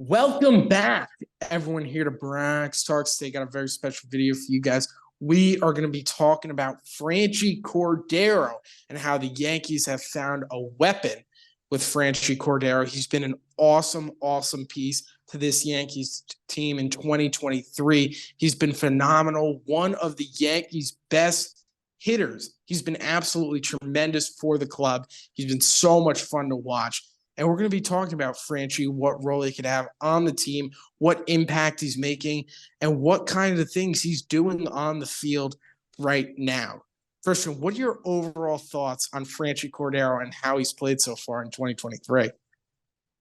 Welcome back, everyone, here to Brax Talks. Today, got a very special video for you guys. We are going to be talking about Franchy Cordero and how the Yankees have found a weapon with Franchy Cordero. He's been an awesome piece to this Yankees team in 2023. He's been phenomenal, one of the Yankees' best hitters. He's been absolutely tremendous for the club. He's been so much fun to watch. And we're going to be talking about Franchy, what role he could have on the team, what impact he's making, and what kind of things he's doing on the field right now. First, what are your overall thoughts on Franchy Cordero and how he's played so far in 2023?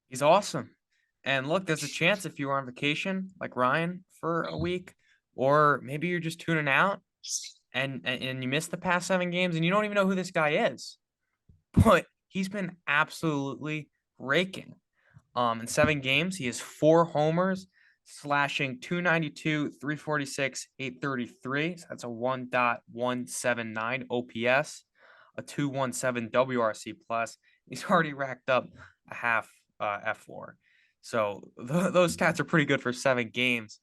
He's awesome. And look, there's a chance if you were on vacation like Ryan for a week, or maybe you're just tuning out and you missed the past 7 games and you don't even know who this guy is. But he's been absolutely raking. In 7 games, he has 4 homers, slashing 292, 346, 833. So that's a 1.179 OPS, a 217 WRC plus. He's already racked up a half F4. So those stats are pretty good for 7 games.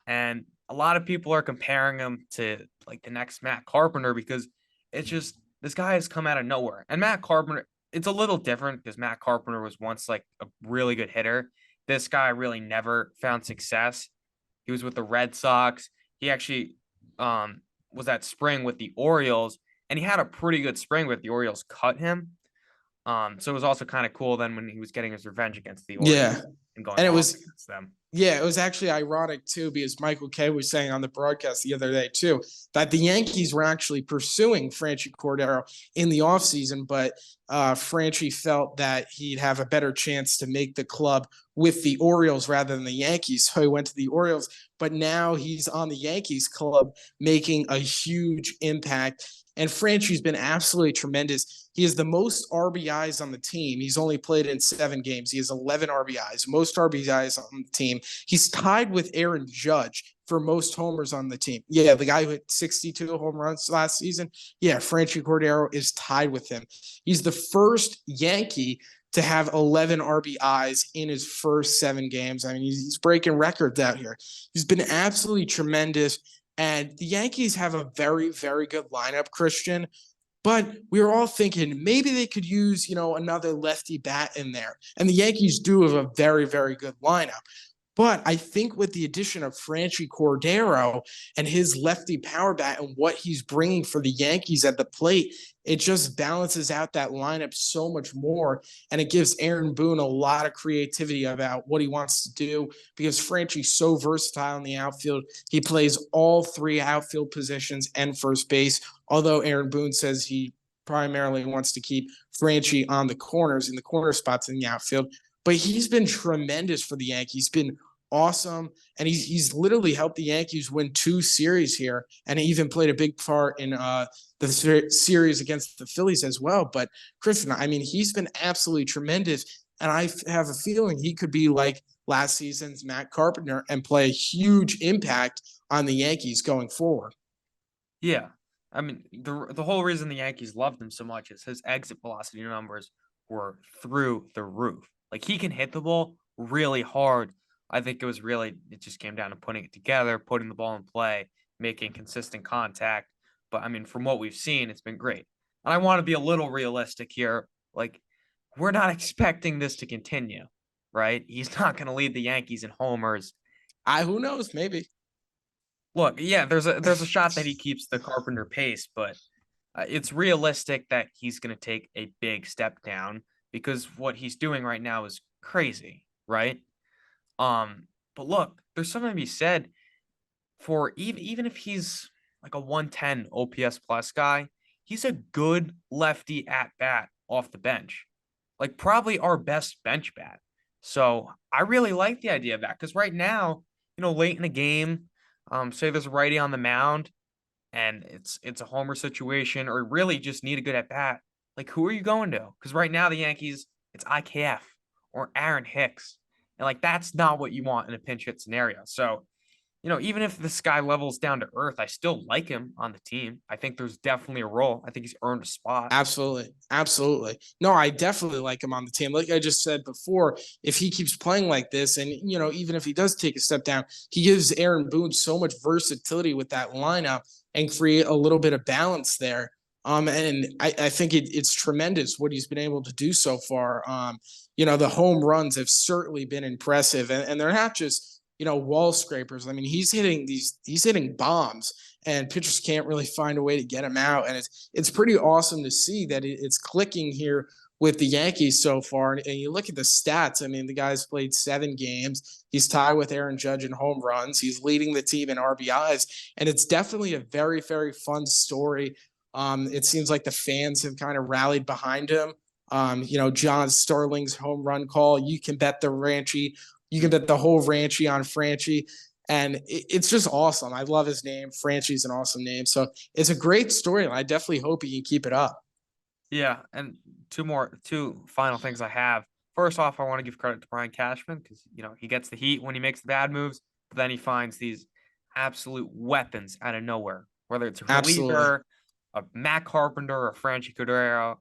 And a lot of people are comparing him to like the next Matt Carpenter because it's just this guy has come out of nowhere. And Matt Carpenter, it's a little different because Matt Carpenter was once like a really good hitter. This guy really never found success. He was with the Red Sox. He actually was that spring with the Orioles, and he had a pretty good spring, but the Orioles cut him. So it was also kind of cool then when he was getting his revenge against the Yeah. Orioles and going And it off was against them. Yeah, it was actually ironic too, because Michael Kay was saying on the broadcast the other day too that the Yankees were actually pursuing Franchy Cordero in the offseason, but Franchy felt that he'd have a better chance to make the club with the Orioles rather than the Yankees. So he went to the Orioles, but now he's on the Yankees club making a huge impact. And Franchy's been absolutely tremendous. He has the most RBIs on the team. He's only played in 7 games. He has 11 RBIs, most RBIs on the team. He's tied with Aaron Judge for most homers on the team. Yeah, the guy who hit 62 home runs last season. Yeah, Franchy Cordero is tied with him. He's the first Yankee to have 11 RBIs in his first 7 games. I mean, he's breaking records out here. He's been absolutely tremendous. And the Yankees have a very good lineup, Christian. But we were all thinking maybe they could use, another lefty bat in there. And the Yankees do have a very good lineup. But I think with the addition of Franchy Cordero and his lefty power bat and what he's bringing for the Yankees at the plate, it just balances out that lineup so much more. And it gives Aaron Boone a lot of creativity about what he wants to do because Franchy's so versatile in the outfield. He plays all 3 outfield positions and first base, although Aaron Boone says he primarily wants to keep Franchy on the corners in the corner spots in the outfield. But he's been tremendous for the Yankees. He's been awesome, and he's literally helped the Yankees win 2 series here, and he even played a big part in the series against the Phillies as well. But Christian, I mean, he's been absolutely tremendous, and I have a feeling he could be like last season's Matt Carpenter and play a huge impact on the Yankees going forward. Yeah. I mean, the whole reason the Yankees loved him so much is his exit velocity numbers were through the roof. Like he can hit the ball really hard. I think it just came down to putting it together, putting the ball in play, making consistent contact. But I mean, from what we've seen, it's been great. And I want to be a little realistic here. Like, we're not expecting this to continue, right? He's not going to lead the Yankees in homers. Who knows? Maybe. Look, yeah, there's a shot that he keeps the Carpenter pace, but it's realistic that he's going to take a big step down because what he's doing right now is crazy, right? But look, there's something to be said for even if he's like a 110 OPS plus guy, he's a good lefty at bat off the bench, like probably our best bench bat. So I really like the idea of that because right now, late in the game, say there's a righty on the mound and it's a homer situation or really just need a good at bat. Like who are you going to? Because right now the Yankees, it's IKF or Aaron Hicks, and like that's not what you want in a pinch hit scenario. So even if this guy levels down to earth, I still like him on the team. I think there's definitely a role. I think he's earned a spot. Absolutely. Absolutely. No, I definitely like him on the team. Like I just said before, if he keeps playing like this, and, even if he does take a step down, he gives Aaron Boone so much versatility with that lineup and create a little bit of balance there. And I think it's tremendous what he's been able to do so far. The home runs have certainly been impressive, and they're not just, wall scrapers. I mean, he's hitting bombs, and pitchers can't really find a way to get him out. And it's pretty awesome to see that it's clicking here with the Yankees so far. And you look at the stats. I mean, the guy's played 7 games. He's tied with Aaron Judge in home runs. He's leading the team in RBIs, and it's definitely a very, very fun story. It seems like the fans have kind of rallied behind him. John Starling's home run call. You can bet the whole Ranchy on Franchy. And it's just awesome. I love his name. Franchy's an awesome name. So it's a great storyline. I definitely hope he can keep it up. Yeah, and two final things I have. First off, I want to give credit to Brian Cashman because he gets the heat when he makes the bad moves, but then he finds these absolute weapons out of nowhere. Whether it's a Absolutely. reliever, a Matt Carpenter, or a Franchy Cordero.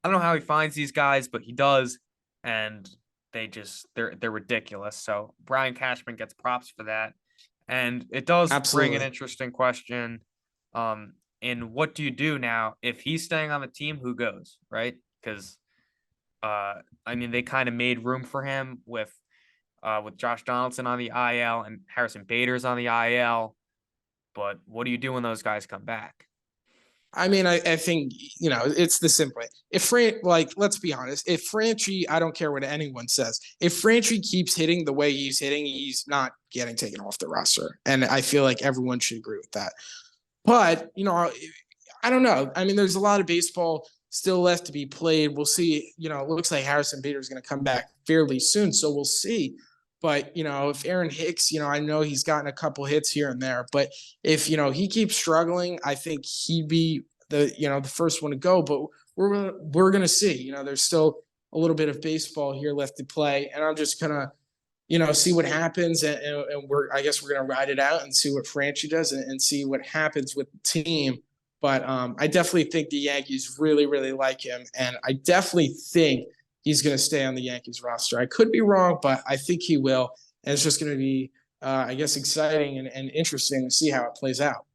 I don't know how he finds these guys, but he does, and they're ridiculous. So Brian Cashman gets props for that. And it does bring an Absolutely. interesting question. And what do you do now if he's staying on the team? Who goes, right? Because I mean, they kind of made room for him with Josh Donaldson on the IL and Harrison Bader's on the IL. But what do you do when those guys come back? I mean, I think, it's the simple way. Let's be honest. If Franchy, I don't care what anyone says, if Franchy keeps hitting the way he's hitting, he's not getting taken off the roster. And I feel like everyone should agree with that. But, I don't know. I mean, there's a lot of baseball still left to be played. We'll see. It looks like Harrison Bader is going to come back fairly soon. So we'll see. But, if Aaron Hicks, I know he's gotten a couple hits here and there, but if, he keeps struggling, I think he'd be the first one to go. But we're going to see. There's still a little bit of baseball here left to play. And I'm just going to, see what happens. And I guess we're going to ride it out and see what Franchy does and see what happens with the team. But I definitely think the Yankees really, really like him. And I definitely think he's going to stay on the Yankees roster. I could be wrong, but I think he will. And it's just going to be, I guess, exciting and interesting to see how it plays out.